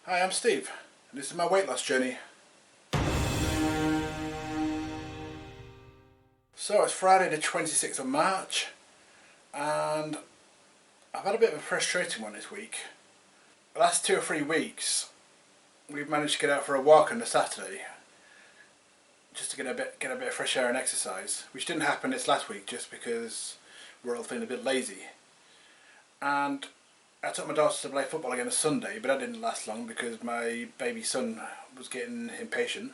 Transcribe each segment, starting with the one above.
Hi, I'm Steve, and this is my weight loss journey. So it's Friday the 26th of March, and I've had a bit of a frustrating one this week. The last 2 or 3 weeks, we've managed to get out for a walk on a Saturday, just to get a bit of fresh air and exercise, which didn't happen this last week just because we're all feeling a bit lazy. And I took my daughter to play football again on Sunday, but that didn't last long because my baby son was getting impatient,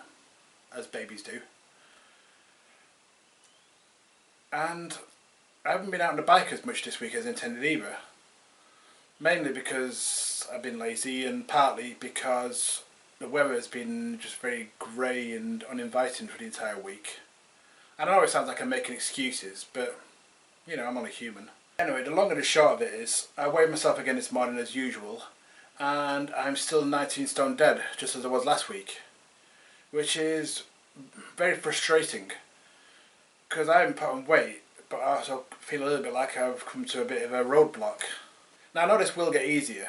as babies do. And I haven't been out on the bike as much this week as intended either. Mainly because I've been lazy, and partly because the weather has been just very grey and uninviting for the entire week. I know it sounds like I'm making excuses, but you know, I'm only human. Anyway, the long and the short of it is, I weighed myself again this morning as usual, and I'm still 19 stone dead, just as I was last week. Which is very frustrating, because I haven't put on weight, but I also feel a little bit like I've come to a bit of a roadblock. Now I know this will get easier.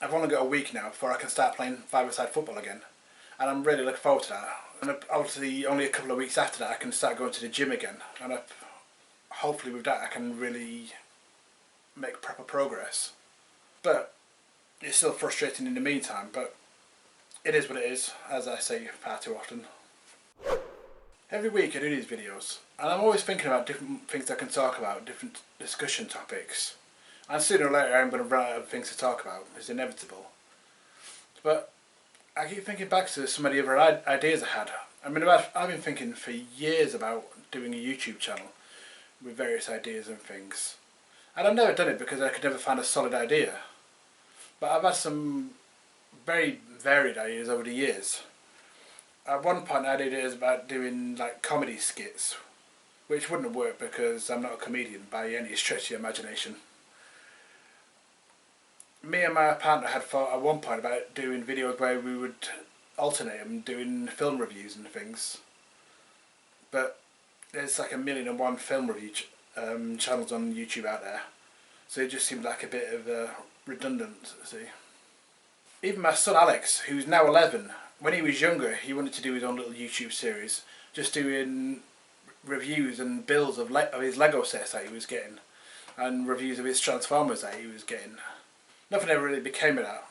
I've only got a week now before I can start playing five-a-side football again, and I'm really looking forward to that. And obviously only a couple of weeks after that I can start going to the gym again, and hopefully with that I can really make proper progress. But it's still frustrating in the meantime, but it is what it is, as I say far too often. Every week I do these videos, and I'm always thinking about different things I can talk about, different discussion topics. And sooner or later I'm going to run out of things to talk about, it's inevitable. But I keep thinking back to some of the other ideas I had. I mean, I've been thinking for years about doing a YouTube channel with various ideas and things. And I've never done it because I could never find a solid idea. But I've had some very varied ideas over the years. At one point I had ideas about doing like comedy skits, which wouldn't work because I'm not a comedian by any stretch of the imagination. Me and my partner had thought at one point about doing videos where we would alternate them doing film reviews and things. But there's like 1,000,001 film review channels on YouTube out there, so it just seemed like a bit of a redundancy. Even my son Alex, who's now 11, when he was younger he wanted to do his own little YouTube series, just doing reviews and builds of his Lego sets that he was getting, and reviews of his Transformers that he was getting. Nothing ever really became of that.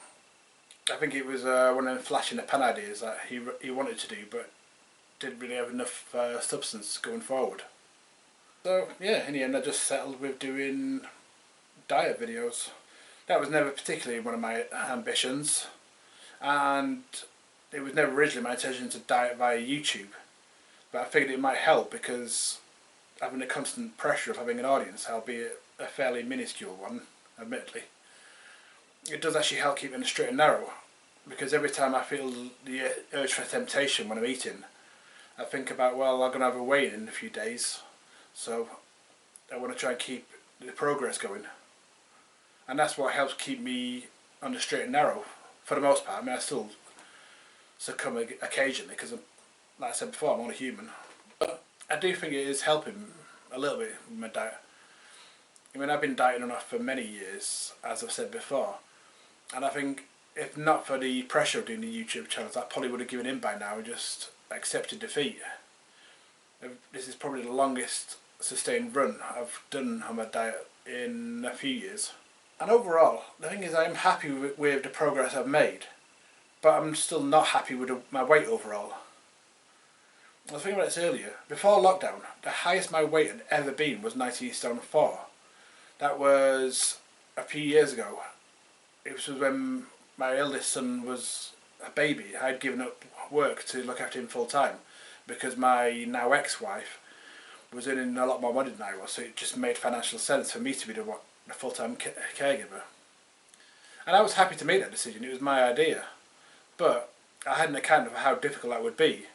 I think it was one of them flash in the pan ideas that he wanted to do, but didn't really have enough substance going forward. So yeah, in the end I just settled with doing diet videos. That was never particularly one of my ambitions, and it was never originally my intention to diet via YouTube, but I figured it might help because having the constant pressure of having an audience, albeit a fairly minuscule one, admittedly, it does actually help keep it straight and narrow, because every time I feel the urge for temptation when I'm eating, I think about, well, I'm going to have a weigh-in in a few days, so I want to try and keep the progress going. And that's what helps keep me on the straight and narrow, for the most part. I mean, I still succumb occasionally, because like I said before, I'm only human. But I do think it is helping a little bit with my diet. I mean, I've been dieting on off for many years, as I've said before, and I think if not for the pressure of doing the YouTube channels, I probably would have given in by now and just accepted defeat. This is probably the longest sustained run I've done on my diet in a few years. And overall, the thing is, I'm happy with the progress I've made, but I'm still not happy with my weight overall. I was thinking about this earlier. Before lockdown, the highest my weight had ever been was 19 stone 4. That was a few years ago. It was when my eldest son was a baby. I had given up work to look after him full time because my now ex-wife was earning a lot more money than I was, so it just made financial sense for me to be the full-time caregiver. And I was happy to make that decision. It was my idea, but I hadn't accounted for how difficult that would be,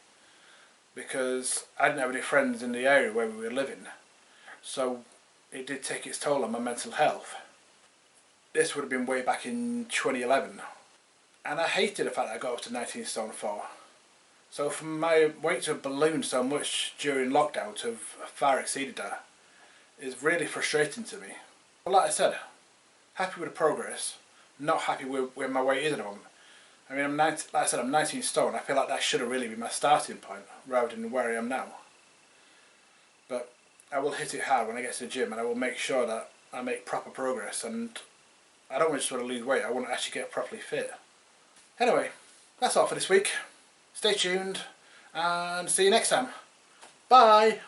because I didn't have any friends in the area where we were living, so it did take its toll on my mental health. This would have been way back in 2011, and I hated the fact that I got up to 19 stone 4. So for my weight to have ballooned so much during lockdown, to have far exceeded that, is really frustrating to me. But like I said, happy with the progress, not happy with where my weight is at the moment. I mean, like I said, I'm 19 stone. I feel like that should have really been my starting point rather than where I am now. But I will hit it hard when I get to the gym, and I will make sure that I make proper progress. And I don't just want to lose weight, I want to actually get properly fit. Anyway, that's all for this week. Stay tuned and see you next time. Bye!